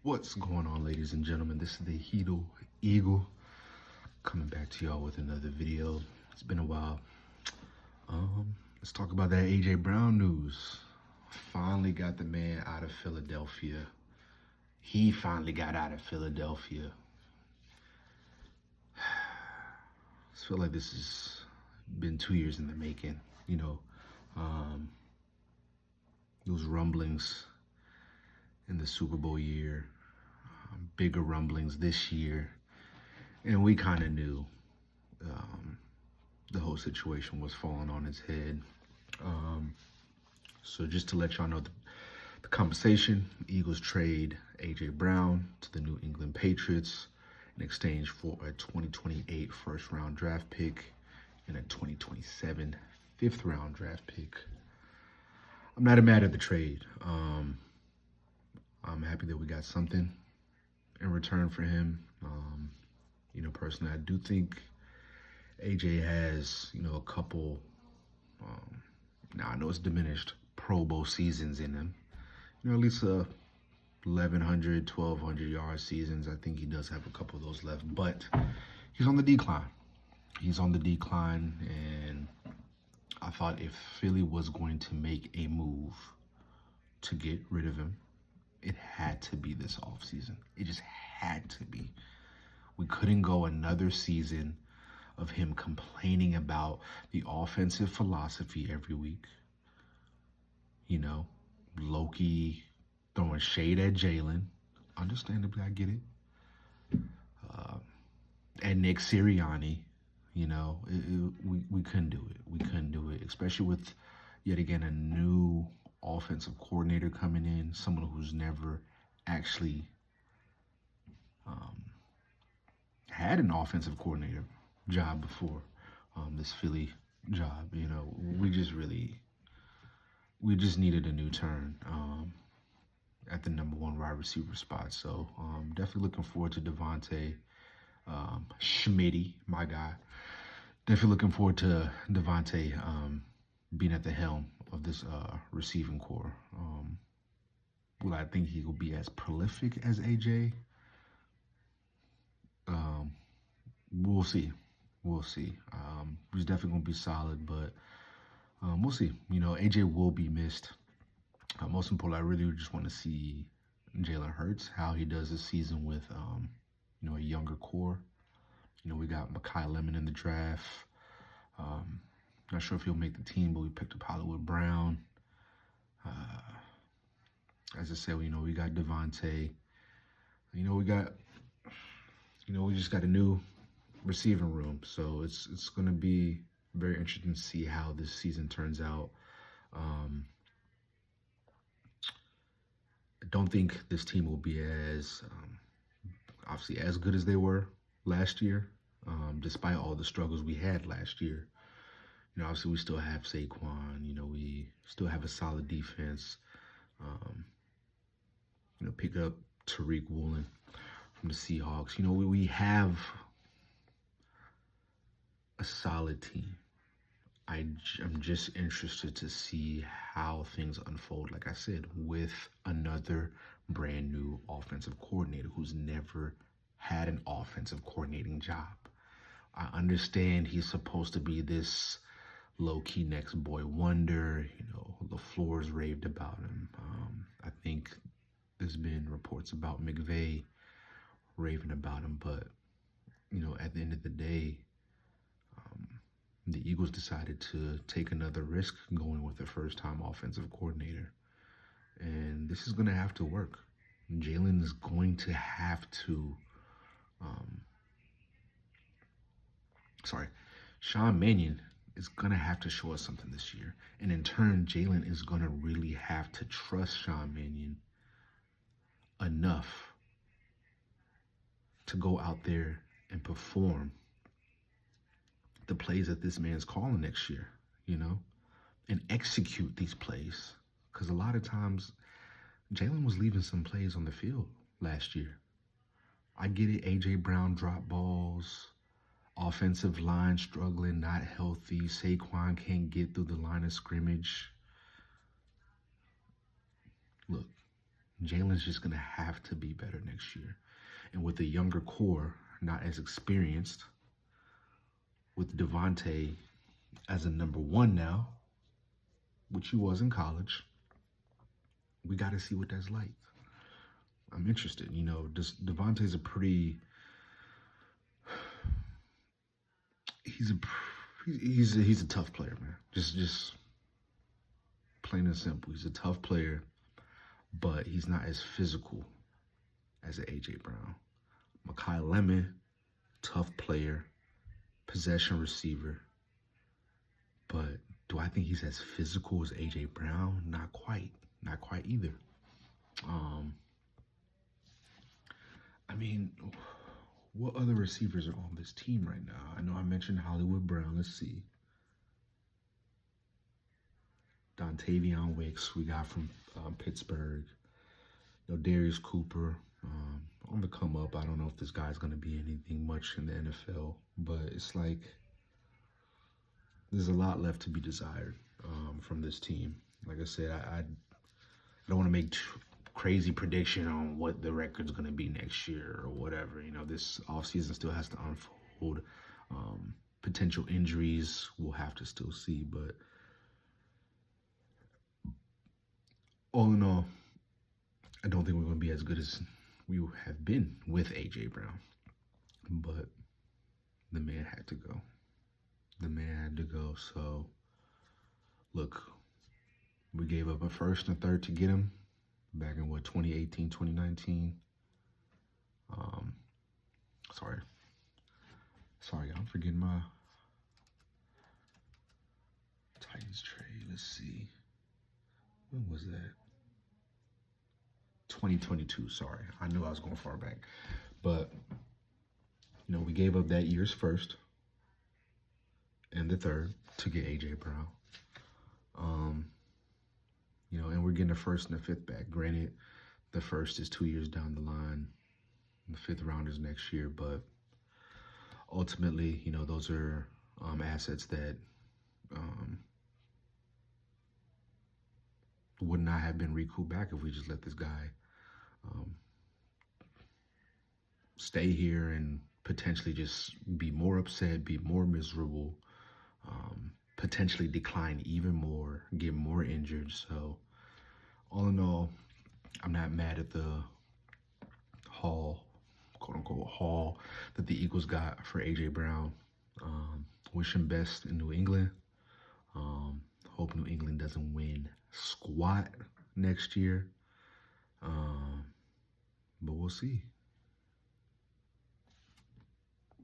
What's going on, ladies and gentlemen? This is the Heatle Eagle coming back to y'all with another video. It's been a while. Let's talk about that AJ Brown news. Finally got the man out of Philadelphia. He finally got out of Philadelphia. I feel like this has been 2 years in the making. Those rumblings in the Super Bowl year, bigger rumblings this year, and we kind of knew the whole situation was falling on its head. So just to let y'all know the compensation, Eagles trade AJ Brown to the New England Patriots in exchange for a 2028 first-round draft pick and a 2027 fifth-round draft pick. I'm not mad at the trade. I'm happy that we got something in return for him. Personally, I do think AJ has, a couple, now I know it's diminished, Pro Bowl seasons in him. At least 1,100, 1,200 yard seasons. I think he does have a couple of those left, but he's on the decline. He's on the decline, and I thought if Philly was going to make a move to get rid of him, it had to be this offseason. It just had to be. We couldn't go another season of him complaining about the offensive philosophy every week. Loki throwing shade at Jalen. Understandably, I get it. And Nick Sirianni, we couldn't do it. We couldn't do it, especially with, yet again, a new offensive coordinator coming in, someone who's never actually had an offensive coordinator job before this Philly job. We just needed a new turn at the number one wide receiver spot. So definitely looking forward to Devontae Schmitty, my guy. Definitely looking forward to Devontae being at the helm of this receiving core. Will I think he will be as prolific as AJ? We'll see. We'll see. He's definitely going to be solid, but we'll see. AJ will be missed. Most importantly, I really just want to see Jalen Hurts, how he does this season with, a younger core. We got Mekhi Lemon in the draft. Not sure if he'll make the team, but we picked up Hollywood Brown. As I said, we got Devontae. We just got a new receiving room. So it's going to be very interesting to see how this season turns out. I don't think this team will be as, obviously, as good as they were last year, despite all the struggles we had last year. Obviously, we still have Saquon. We still have a solid defense. Pick up Tariq Woolen from the Seahawks. We have a solid team. I'm just interested to see how things unfold, like I said, with another brand new offensive coordinator who's never had an offensive coordinating job. I understand he's supposed to be this low-key next boy wonder. LaFleur's raved about him. I think there's been reports about McVay raving about him, but at the end of the day, the Eagles decided to take another risk going with a first-time offensive coordinator, and this is going to have to work. Jalen is going to have to, Sean Mannion is going to have to show us something this year, and in turn, Jalen is going to really have to trust Sean Mannion enough to go out there and perform the plays that this man's calling next year, and execute these plays. Because a lot of times, Jalen was leaving some plays on the field last year. I get it, AJ Brown drop balls, offensive line struggling, not healthy, Saquon can't get through the line of scrimmage. Look, Jalen's just going to have to be better next year. And with a younger core, not as experienced, with Devontae as a number one now, which he was in college, we got to see what that's like. I'm interested. You know, Devontae's a pretty. He's a tough player, man. Just plain and simple. He's a tough player, but he's not as physical as an AJ Brown. Mekhi Lemon, tough player, possession receiver. But do I think he's as physical as AJ Brown? Not quite. Not quite either. I mean, what other receivers are on this team right now? I know I mentioned Hollywood Brown. Let's see. Dontavion Wicks, we got from Pittsburgh. You know, Darius Cooper, on the come up. I don't know if this guy's going to be anything much in the NFL, but it's like there's a lot left to be desired from this team. Like I said, I don't want to make crazy prediction on what the record's going to be next year or whatever. You know, this offseason still has to unfold. Potential injuries we'll have to still see, but all in all, I don't think we're going to be as good as we have been with A.J. Brown. But the man had to go. The man had to go. So, look, we gave up a first and a third to get him back in, 2018, 2019. Sorry, I'm forgetting my Titans trade. Let's see. When was that? 2022, sorry. I knew I was going far back. But, you know, we gave up that year's first and the third to get A.J. Brown. You know, and we're getting the first and the fifth back. Granted, the first is 2 years down the line. The fifth round is next year. But ultimately, you know, those are assets that would not have been recouped back if we just let this guy stay here and potentially just be more upset, be more miserable, potentially decline even more, get more injured. So all in all, I'm not mad at the haul, quote unquote haul, that the Eagles got for AJ Brown. Wish him best in New England. Hope New England doesn't win squat next year. But we'll see.